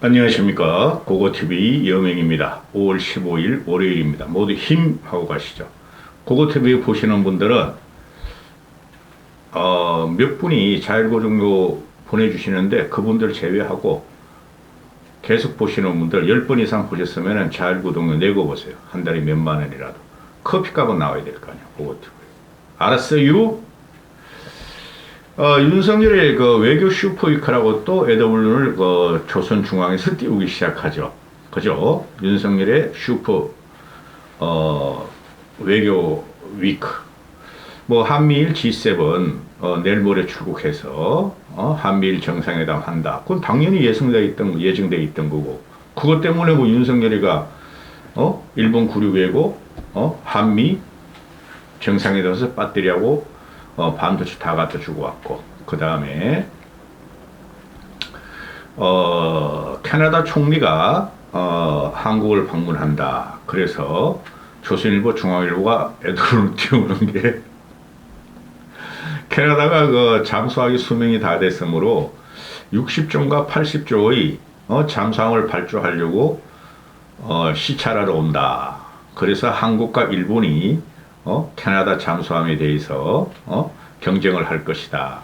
안녕하십니까. 고고TV 여명입니다. 5월 15일 월요일입니다. 모두 힘하고 가시죠. 고고TV 보시는 분들은 몇 분이 자율고 정도 보내주시는데 그분들 제외하고 계속 보시는 분들 10번 이상 보셨으면 자율고 정도 내고 보세요. 한 달에 몇만 원이라도. 커피값은 나와야 될 거 아니야. 고고TV. 알았어요? 윤석열의 그 외교 슈퍼위크라고 또 애더블룬을 조선중앙에서 띄우기 시작하죠. 그죠? 윤석열의 외교 위크. 뭐, 한미일 G7, 내일 모레 출국해서, 한미일 정상회담 한다. 그건 당연히 예정돼 있던 거고. 그것 때문에 뭐 윤석열이가, 일본 구류외고, 한미 정상회담에서 배터리하고 반도체 다 갖다 주고 왔고, 그 다음에 캐나다 총리가 한국을 방문한다. 그래서 조선일보, 중앙일보가 애들을 띄우는 게 캐나다가 그 잠수함이 수명이 다 됐으므로 60조인가 80조의 잠수함을 발주하려고 시찰하러 온다. 그래서 한국과 일본이 캐나다 잠수함에 대해서 경쟁을 할 것이다.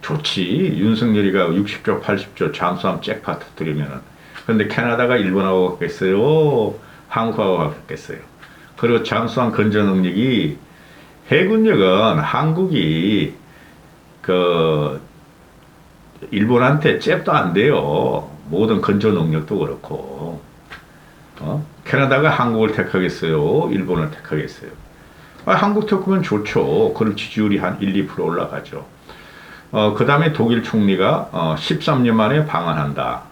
좋지. 윤석열이가 60조, 80조 잠수함 잭팟 터뜨리면은. 근데 캐나다가 일본하고 갔겠어요? 한국하고 갔겠어요? 그리고 잠수함 건조 능력이 해군력은 한국이 그 일본한테 잽도 안 돼요. 모든 건조 능력도 그렇고. 캐나다가 한국을 택하겠어요? 일본을 택하겠어요? 한국 택하면 좋죠. 그럼 지지율이 한 1, 2% 올라가죠. 그 다음에 독일 총리가 13년 만에 방한한다.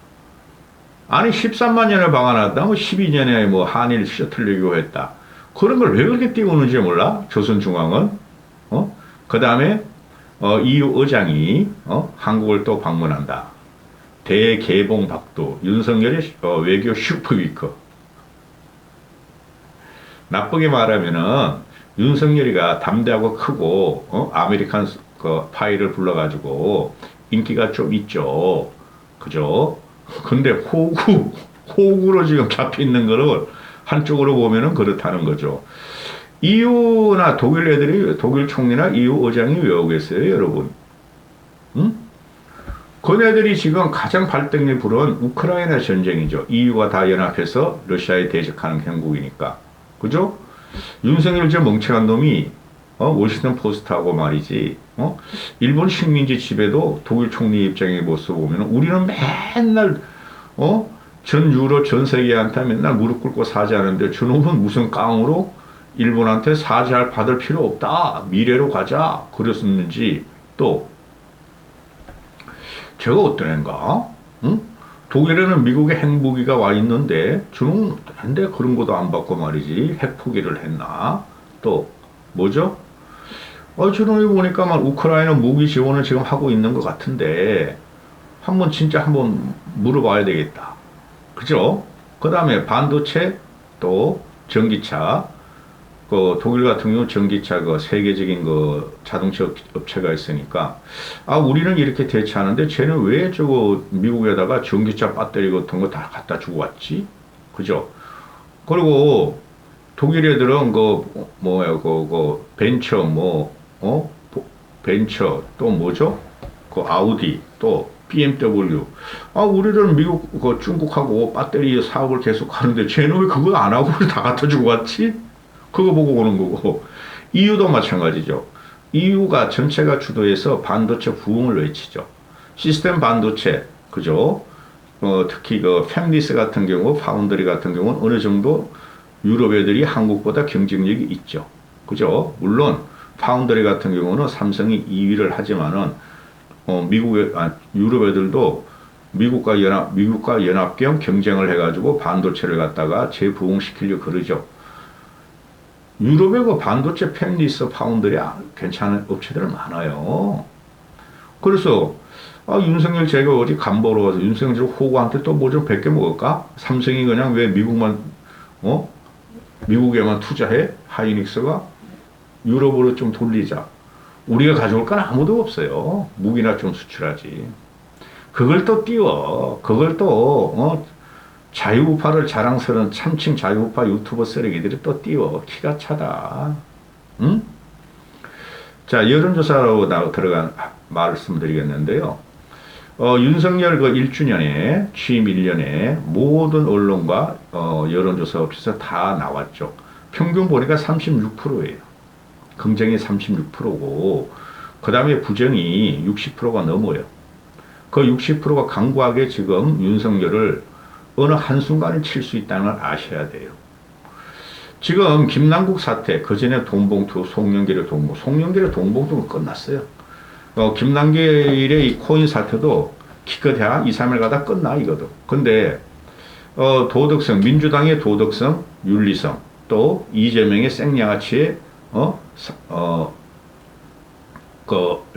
아니 13만 년을 방한한다. 뭐 12년에 뭐 한일 셔틀 외교했다. 그런 걸 왜 그렇게 띄우는지 몰라? 조선중앙은. 그 다음에 EU 의장이 한국을 또 방문한다. 대개봉 박두. 윤석열의 외교 슈퍼위크. 나쁘게 말하면은 윤석열이가 담대하고 크고 아메리칸 그 파이를 불러가지고 인기가 좀 있죠. 그죠? 근데 호구로 지금 잡혀 있는 거를 한쪽으로 보면은 그렇다는 거죠. EU나 독일 총리나 EU 의장이 왜 오겠어요, 여러분? 응? 그네들이 지금 가장 발등에 불은 우크라이나 전쟁이죠. EU가 다 연합해서 러시아에 대적하는 형국이니까. 그죠? 윤석열 저 멍청한 놈이 워싱턴 포스트하고 말이지 일본 식민지 지배도 독일 총리 입장의 모습 보면 우리는 맨날 전 유럽 전 세계한테 맨날 무릎 꿇고 사죄하는데 저놈은 무슨 깡으로 일본한테 사죄할 받을 필요 없다 미래로 가자 그랬었는지 또 제가 어떤 애인가 응? 독일에는 미국의 핵무기가 와 있는데 저는 근데 그런 것도 안 받고 말이지 핵 포기를 했나 또 뭐죠? 저놈이 보니까 막 우크라이나 무기 지원을 지금 하고 있는 것 같은데 한번 물어봐야 되겠다. 그죠? 그 다음에 반도체 또 전기차 그 독일 같은 경우 전기차 그 세계적인 그 자동차 업체가 있으니까 우리는 이렇게 대체하는데 쟤는 왜 저거 미국에다가 전기차 배터리 같은 거 다 갖다 주고 왔지? 그죠? 그리고 독일 애들은 벤처 벤처 또 뭐죠? 그 아우디 또 BMW 우리는 미국 중국하고 배터리 사업을 계속 하는데 쟤는 왜 그거 안 하고 다 갖다 주고 왔지? 그거 보고 오는 거고 EU도 마찬가지죠. EU가 전체가 주도해서 반도체 부흥을 외치죠. 시스템 반도체 그죠? 특히 그 팹리스 같은 경우 파운드리 같은 경우는 어느 정도 유럽 애들이 한국보다 경쟁력이 있죠. 그죠? 물론 파운드리 같은 경우는 삼성이 2위를 하지만은 유럽 애들도 미국과 연합 겸 경쟁을 해가지고 반도체를 갖다가 재부흥시키려고 그러죠. 유럽의 그 반도체 팹리스 파운드리 괜찮은 업체들 많아요. 그래서 윤석열 제가 어디 간보러 가서 윤석열 호구한테 또 뭐 좀 베껴 먹을까? 삼성이 그냥 왜 미국에만 투자해? 하이닉스가 유럽으로 좀 돌리자. 우리가 가져올 건 아무도 없어요. 무기나 좀 수출하지. 그걸 또 띄워. 그걸 또, 자유우파를 자랑스러운 참칭 자유우파 유튜버 쓰레기들이 또 띄워. 기가 차다. 응? 자, 여론조사로 들어간 말씀드리겠는데요. 윤석열 그 1주년에, 취임 1년에 모든 언론과 여론조사 업체에서 다 나왔죠. 평균 보니까 36%예요. 긍정이 36%고, 그 다음에 부정이 60%가 넘어요. 그 60%가 강구하게 지금 윤석열을 어느 한순간에 칠 수 있다는 걸 아셔야 돼요. 지금 김남국 사태, 그 전에 돈봉투, 송영길의 돈봉투, 송영길의 돈봉투는 끝났어요. 김남길의 이 코인 사태도 기껏해야 2, 3일 가다 끝나, 이거도. 근데, 도덕성, 민주당의 도덕성, 윤리성, 또 이재명의 생양아치의,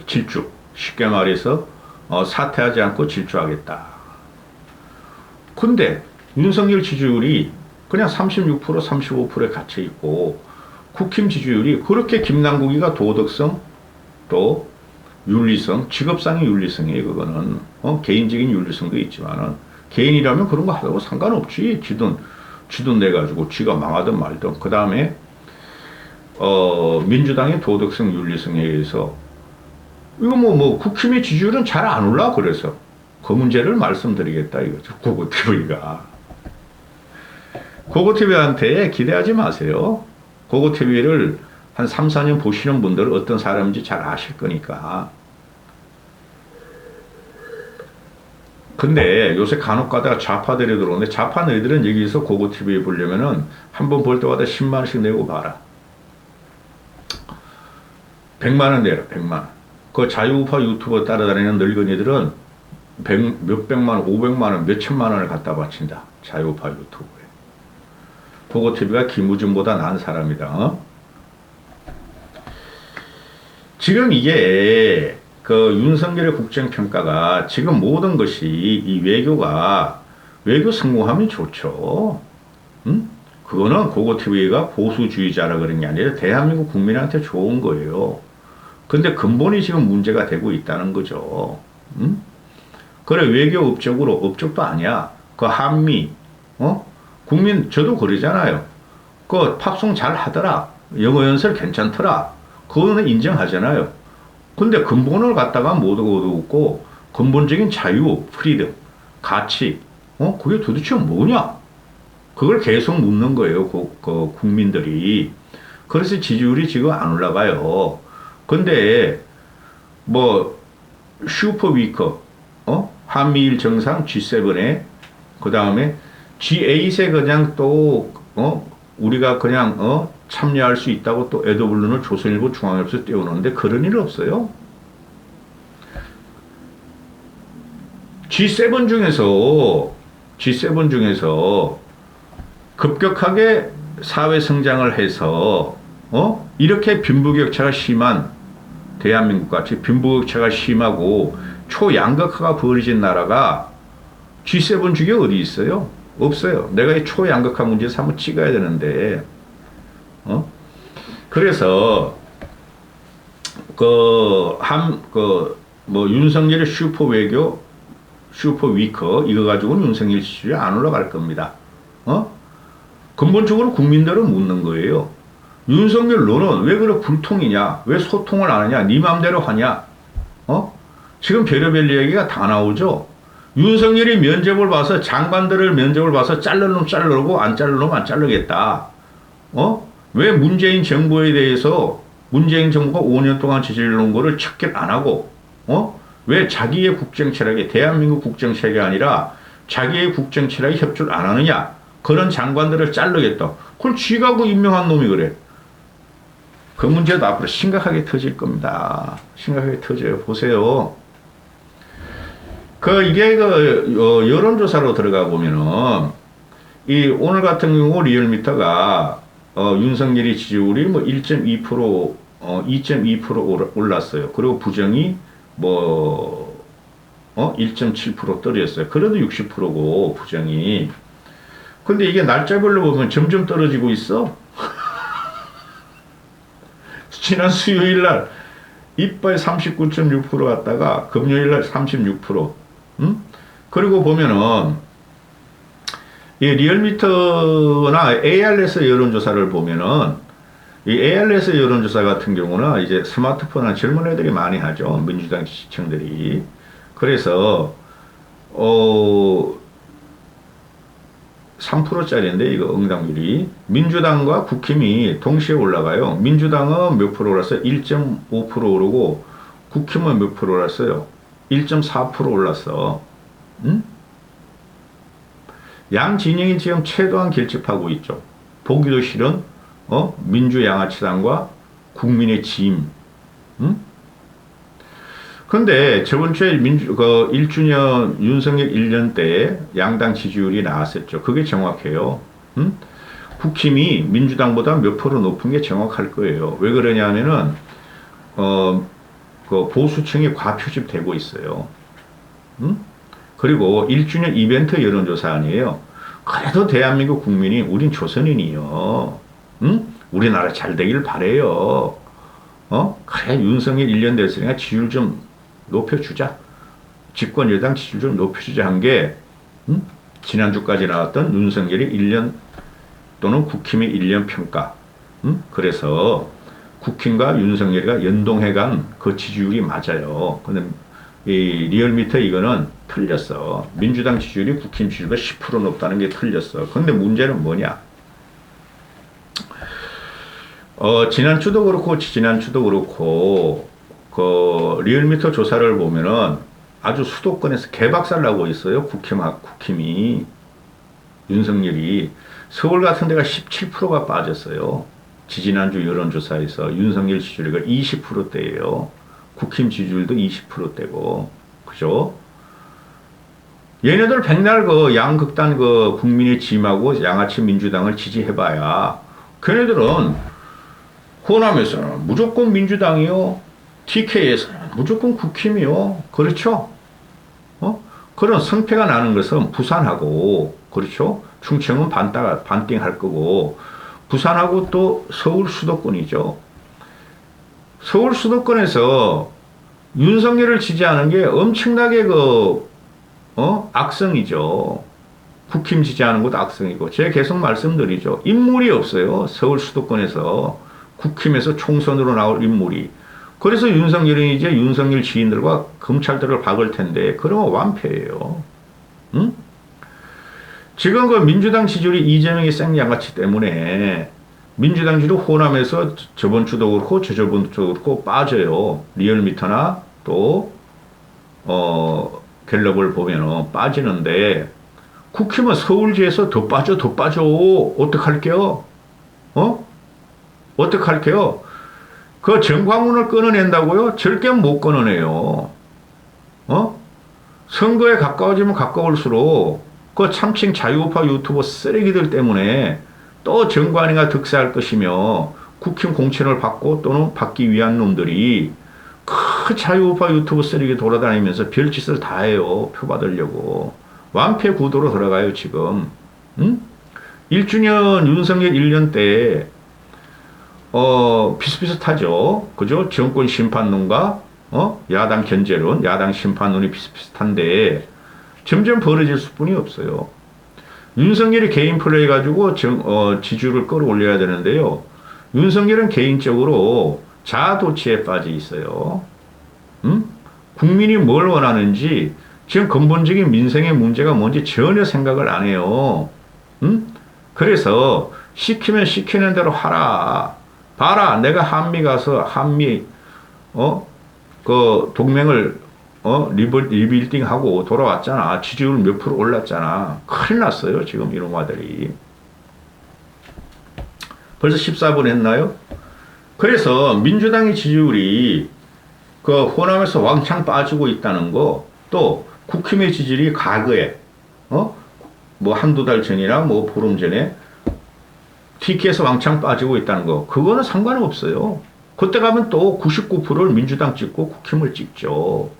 질주. 쉽게 말해서, 사퇴하지 않고 질주하겠다. 근데, 윤석열 지지율이 그냥 36%, 35%에 갇혀 있고, 국힘 지지율이 그렇게 김남국이가 도덕성, 또 윤리성, 직업상의 윤리성이에요. 그거는 개인적인 윤리성도 있지만은 개인이라면 그런 거 하고 상관없지. 지돈 내 가지고 지가 망하든 말든. 그 다음에 민주당의 도덕성, 윤리성에 의해서 이거 국힘의 지지율은 잘 안 올라. 그래서 그 문제를 말씀드리겠다 이거죠. 고고TV가. 고고TV한테 기대하지 마세요. 고고TV를 한 3, 4년 보시는 분들은 어떤 사람인지 잘 아실 거니까. 근데 요새 간혹 가다가 좌파들이 들어오는데 좌파 너희들은 여기서 고고TV 보려면은 한 번 볼 때마다 10만 원씩 내고 봐라. 100만 원 내라, 100만 원. 그 자유우파 유튜버 따라다니는 늙은이들은 몇백만 원, 500만 원, 몇천만 원을 갖다 바친다. 자유우파 유튜브에. 고고TV가 김우중보다 나은 사람이다. 지금 이게 그 윤석열의 국정평가가 지금 모든 것이 이 외교 성공하면 좋죠. 응? 그거는 고고TV가 보수주의자라 그런 게 아니라 대한민국 국민한테 좋은 거예요. 근데 근본이 지금 문제가 되고 있다는 거죠. 응? 그래, 외교 업적도 아니야. 그 한미, 국민, 저도 그러잖아요. 그 팝송 잘 하더라. 영어 연설 괜찮더라. 그거는 인정하잖아요. 근데 근본을 갖다가 못 얻고, 근본적인 자유, 프리덤, 가치, 그게 도대체 뭐냐? 그걸 계속 묻는 거예요, 그 국민들이. 그래서 지지율이 지금 안 올라가요. 근데, 슈퍼 위커, 한미일 정상 G7에, 그 다음에 G8에 그냥 또, 우리가 그냥, 참여할 수 있다고 또 에더블룬을 조선일보 중앙일보에서 띄워놓는데 그런 일 없어요. G7 중에서 급격하게 사회 성장을 해서 이렇게 빈부격차가 심한 대한민국 같이 빈부격차가 심하고 초양극화가 벌어진 나라가 G7 중에 어디 있어요? 없어요. 내가 이 초양극화 문제에서 한번 찍어야 되는데 그래서 윤석열의 슈퍼 외교, 슈퍼 위커 이거 가지고는 윤석열 지지율이 안 올라갈 겁니다. 근본적으로 국민들은 묻는 거예요. 윤석열 너는 왜 그렇게 불통이냐? 왜 소통을 안 하냐? 네 맘대로 하냐? 지금 별의별 얘기가 다 나오죠. 윤석열이 면접을 봐서 장관들을 면접을 봐서 자를 놈 자르고 안 자를 놈 안 자르겠다. 왜 문재인 정부에 대해서 문재인 정부가 5년 동안 지지해놓은 거를 척결 안 하고, 왜 자기의 국정 철학이 대한민국 국정 철학이 아니라 자기의 국정 철학에 협조를 안 하느냐? 그런 장관들을 자르겠다. 그걸 쥐가 그 임명한 놈이 그래. 그 문제도 앞으로 심각하게 터질 겁니다. 심각하게 터져요. 보세요. 이게 여론조사로 들어가 보면은, 오늘 같은 경우 리얼미터가 윤석열이 지지율이 1.2%, 2.2% 올랐어요. 그리고 부정이 1.7% 떨어졌어요. 그래도 60%고, 부정이. 근데 이게 날짜별로 보면 점점 떨어지고 있어. 지난 수요일 날, 이빨 39.6% 갔다가, 금요일 날 36%, 음? 그리고 보면은 이 리얼미터나 ARS 여론조사를 보면은 이 ARS 여론조사 같은 경우는 이제 스마트폰이나 젊은 애들이 많이 하죠. 민주당 시청들이. 그래서, 3%짜리인데, 이거 응답률이. 민주당과 국힘이 동시에 올라가요. 민주당은 몇 프로 올랐어요? 1.5% 오르고, 국힘은 몇 프로 올랐어요? 1.4% 올랐어. 응? 양 진영이 지금 최대한 결집하고 있죠. 보기도 싫은 민주양아치당과 국민의 짐. 응? 근데 저번 주에 1주년 윤석열 1년 때 양당 지지율이 나왔었죠. 그게 정확해요. 응? 국힘이 민주당보다 몇 프로 높은 게 정확할 거예요. 왜 그러냐면은, 그 보수층이 과표집되고 있어요. 응? 그리고 1주년 이벤트 여론조사 아니에요. 그래도 대한민국 국민이 우린 조선인이요. 응? 우리나라 잘 되길 바래요. 그래 윤석열 1년 됐으니까 지지율 좀 높여주자. 집권 여당 지지율 좀 높여주자 한 게 지난주까지 나왔던 윤석열이 1년 또는 국힘의 1년 평가. 그래서 국힘과 윤석열이가 연동해간 그 지지율이 맞아요. 근데 이 리얼미터 이거는 틀렸어. 민주당 지지율이 국힘 지지율보다 10% 높다는 게 틀렸어. 근데 문제는 뭐냐? 지난주도 그렇고, 지난주도 그렇고, 그, 리얼미터 조사를 보면은 아주 수도권에서 개박살 나고 있어요. 국힘이. 윤석열이. 서울 같은 데가 17%가 빠졌어요. 지지난주 여론조사에서 윤석열 지지율이 20%대예요. 국힘 지지율도 20%대고, 그죠? 얘네들 백날 그 양극단 그 국민의 짐하고 양아치 민주당을 지지해봐야, 걔네들은 호남에서는 무조건 민주당이요, TK에서는 무조건 국힘이요, 그렇죠? 그런 성패가 나는 것은 부산하고, 그렇죠? 충청은 반띵할 거고, 부산하고 또 서울 수도권이죠. 서울 수도권에서 윤석열을 지지하는 게 엄청나게 악성이죠. 국힘 지지하는 것도 악성이고. 제가 계속 말씀드리죠. 인물이 없어요. 서울 수도권에서. 국힘에서 총선으로 나올 인물이. 그래서 윤석열이 이제 윤석열 지인들과 검찰들을 박을 텐데, 그러면 완패예요. 응? 지금 그 민주당 지지율이 이재명이 생양아치 때문에 민주당 지지율 호남에서 저번 주도 그렇고 저저번 주도 그렇고 빠져요. 리얼미터나 또 갤럽을 보면 빠지는데 국힘은 서울지에서 더 빠져 어떡할게요? 어떡할게요? 그 정광훈을 끊어낸다고요? 절대 못 끊어내요. 선거에 가까워지면 가까울수록 그 참칭 자유우파 유튜버 쓰레기들 때문에 또 정관이가 득세할 것이며 국힘 공천을 받고 또는 받기 위한 놈들이 그 자유우파 유튜브 쓰레기 돌아다니면서 별짓을 다 해요. 표 받으려고. 완패 구도로 들어가요, 지금. 응? 1주년 윤석열 1년 때, 비슷비슷하죠. 그죠? 정권 심판론과, 야당 견제론, 야당 심판론이 비슷비슷한데, 점점 벌어질 수뿐이 없어요. 윤석열이 개인 플레이 가지고 지지율을 끌어올려야 되는데요. 윤석열은 개인적으로 자아도취에 빠져 있어요. 국민이 뭘 원하는지 지금 근본적인 민생의 문제가 뭔지 전혀 생각을 안 해요. 그래서 시키면 시키는 대로 하라. 봐라, 내가 한미 가서 그 동맹을 리빌딩하고 돌아왔잖아. 지지율 몇 프로 올랐잖아. 큰일 났어요, 지금 이놈아들이. 벌써 14분 했나요? 그래서 민주당의 지지율이 그 호남에서 왕창 빠지고 있다는 거, 또 국힘의 지지율이 과거에 뭐 한두 달 전이나 뭐 보름 전에 TK에서 왕창 빠지고 있다는 거, 그거는 상관없어요. 그때 가면 또 99%를 민주당 찍고 국힘을 찍죠.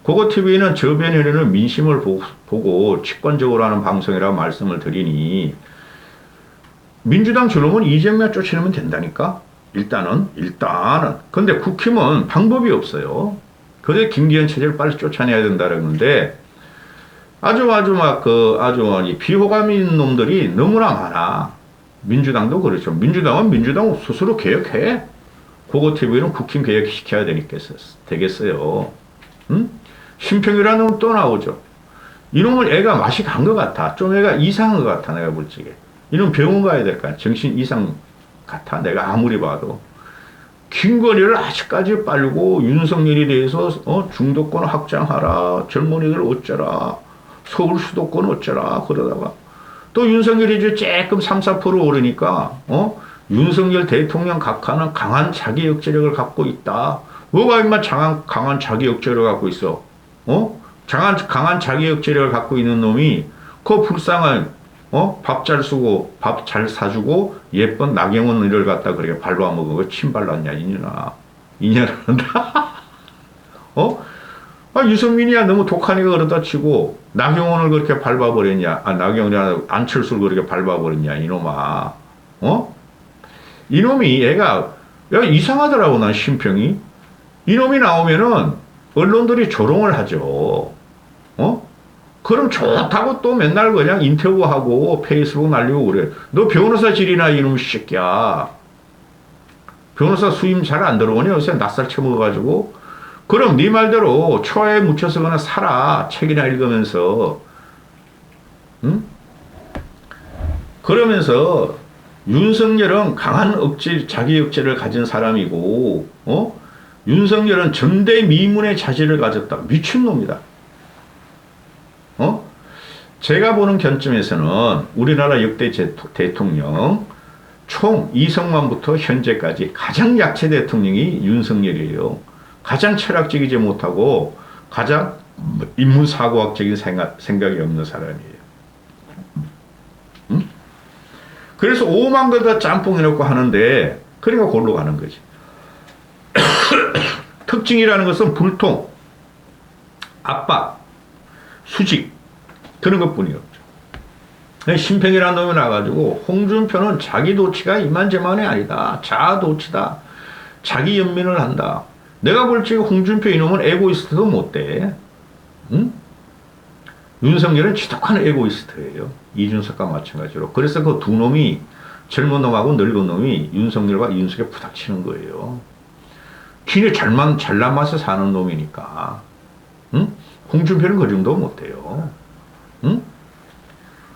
고고TV는 저변에는 민심을 보고 직관적으로 하는 방송이라고 말씀을 드리니, 민주당 저놈은 이재명 쫓아내면 된다니까? 일단은. 근데 국힘은 방법이 없어요. 그래 김기현 체제를 빨리 쫓아내야 된다는데, 아주 막 아주 비호감 있는 놈들이 너무나 많아. 민주당도 그렇죠. 민주당은 민주당 스스로 개혁해. 그거 TV는 국힘 개혁시켜야 되겠어요. 응? 심평이라는 놈은 또 나오죠. 이놈은 애가 맛이 간 것 같아. 좀 애가 이상한 것 같아. 내가 볼 적에. 이놈 병원 가야 될까? 정신 이상 같아. 내가 아무리 봐도. 김건희를 아직까지 빨고 윤석열에 대해서 중도권 확장하라. 젊은이들 어쩌라. 서울 수도권 어쩌라. 그러다가 또 윤석열이 이제 조금 3, 4% 오르니까 윤석열 대통령 각하는 강한 자기 억제력을 갖고 있다. 뭐가 임마 강한 자기 억제력을 갖고 있어? 강한 자기 억제력을 갖고 있는 놈이 그 불쌍한 밥 잘 쓰고 밥 잘 사주고 예쁜 나경원을 갖다 그렇게 밟아먹은 거 침 발랐냐 이년한다. 유승민이야 너무 독하니까 그러다 치고 나경원을 그렇게 밟아버렸냐? 나경원이 아니라 안철수를 그렇게 밟아버렸냐 이놈아. 이놈이 얘가 이상하더라고 난 심평이. 이놈이 나오면은 언론들이 조롱을 하죠. 그럼 좋다고 또 맨날 그냥 인터뷰하고 페이스북 날리고 그래. 너 변호사 질이나 이놈 새끼야. 변호사 수임 잘 안 들어오니 요새 낯살 쳐먹어가지고. 그럼 네 말대로 초에 묻혀서 그냥 살아. 책이나 읽으면서. 응? 그러면서 윤석열은 강한 자기 억제를 가진 사람이고, 윤석열은 전대미문의 자질을 가졌다. 미친놈이다. 제가 보는 견점에서는 우리나라 역대 대통령 총 이승만부터 현재까지 가장 약체 대통령이 윤석열이에요. 가장 철학적이지 못하고 가장 인문사고학적인 생각이 없는 사람이에요. 응? 그래서 오만 거다 짬뽕 해놓고 하는데 그러니까 골로 가는 거지. 특징이라는 것은 불통, 압박, 수직 그런 것뿐이 없죠. 심평이라는 놈이 나가지고 홍준표는 자기 도치가 이만저만이 아니다. 자아 도치다. 자기 연민을 한다. 내가 볼 적에 홍준표 이놈은 에고이스트도 못돼. 응? 윤석열은 지독한 에고이스트예요. 이준석과 마찬가지로. 그래서 그 두 놈이 젊은 놈하고 늙은 놈이 윤석열과 이준석에 부닥치는 거예요. 기내 잘난 맛에 사는 놈이니까. 응? 홍준표는 그 정도 못해요. 응?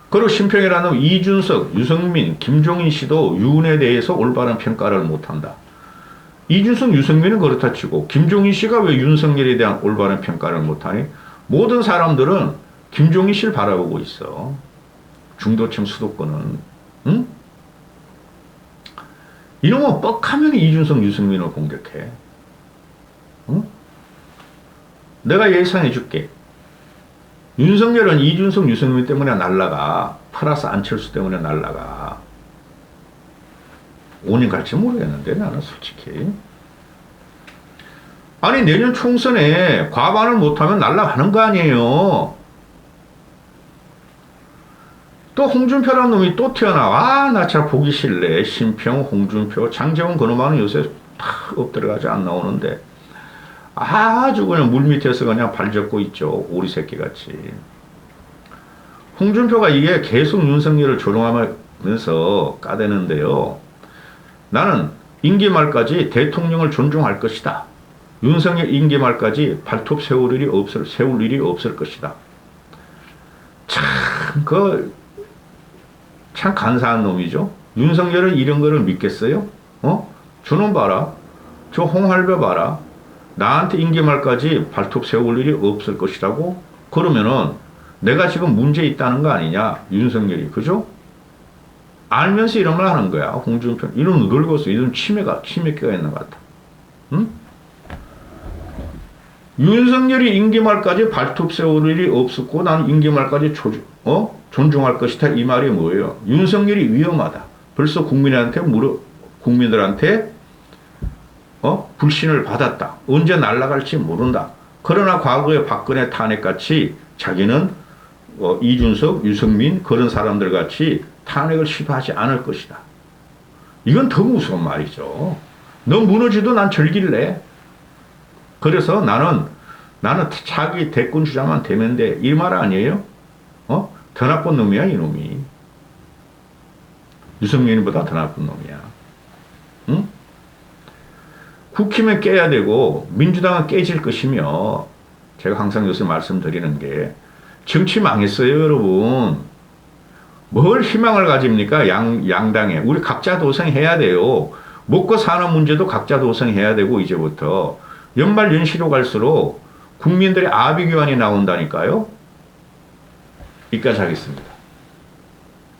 그리고 심평이라는 놈 이준석, 유승민, 김종인 씨도 윤에 대해서 올바른 평가를 못한다. 이준석, 유승민은 그렇다 치고 김종인 씨가 왜 윤석열에 대한 올바른 평가를 못하니? 모든 사람들은 김종인 씨를 바라보고 있어. 중도층 수도권은. 응? 이놈은 뻑하면 이준석, 유승민을 공격해. 응? 내가 예상해 줄게. 윤석열은 이준석, 유승민 때문에 날라가. 플러스 안철수 때문에 날라가. 5년 갈지 모르겠는데 나는 솔직히. 아니 내년 총선에 과반을 못하면 날라가는 거 아니에요. 또 홍준표라는 놈이 또 튀어나와. 나 참 보기 싫네. 심평, 홍준표, 장제원 그놈은 요새 다 엎드려가지고 안 나오는데 아주 그냥 물밑에서 그냥 발젓고 있죠. 오리 새끼같이. 홍준표가 이게 계속 윤석열을 조롱하면서 까대는데요. 나는 임기 말까지 대통령을 존중할 것이다. 윤석열 임기 말까지 발톱 세울 일이 없을 것이다. 참 간사한 놈이죠. 윤석열은 이런 거를 믿겠어요? 저놈 봐라. 저 홍할배 봐라. 나한테 임기 말까지 발톱 세울 일이 없을 것이라고? 그러면은 내가 지금 문제 있다는 거 아니냐? 윤석열이. 그죠? 알면서 이런 말 하는 거야. 홍준표. 이런 늙었어. 이런 치매기가 있는 것 같아. 응? 윤석열이 임기 말까지 발톱 세울 일이 없었고 나는 임기 말까지 존중할 것이다. 이 말이 뭐예요? 윤석열이 위험하다. 벌써 국민들한테 불신을 받았다. 언제 날아갈지 모른다. 그러나 과거의 박근혜 탄핵같이 자기는 이준석, 유승민 그런 사람들 같이 탄핵을 시도하지 않을 것이다. 이건 더 무서운 말이죠. 너 무너지도 난 즐길래. 그래서 나는 자기 대권 주자만 되면 돼. 이 말 아니에요? 더 나쁜 놈이야, 이놈이. 유승민보다 더 나쁜 놈이야. 응? 국힘은 깨야 되고 민주당은 깨질 것이며 제가 항상 요새 말씀드리는 게 정치 망했어요, 여러분. 뭘 희망을 가집니까? 양당에. 우리 각자 도생해야 돼요. 먹고 사는 문제도 각자 도생해야 되고 이제부터 연말 연시로 갈수록 국민들의 아비규환이 나온다니까요. 여기까지 하겠습니다.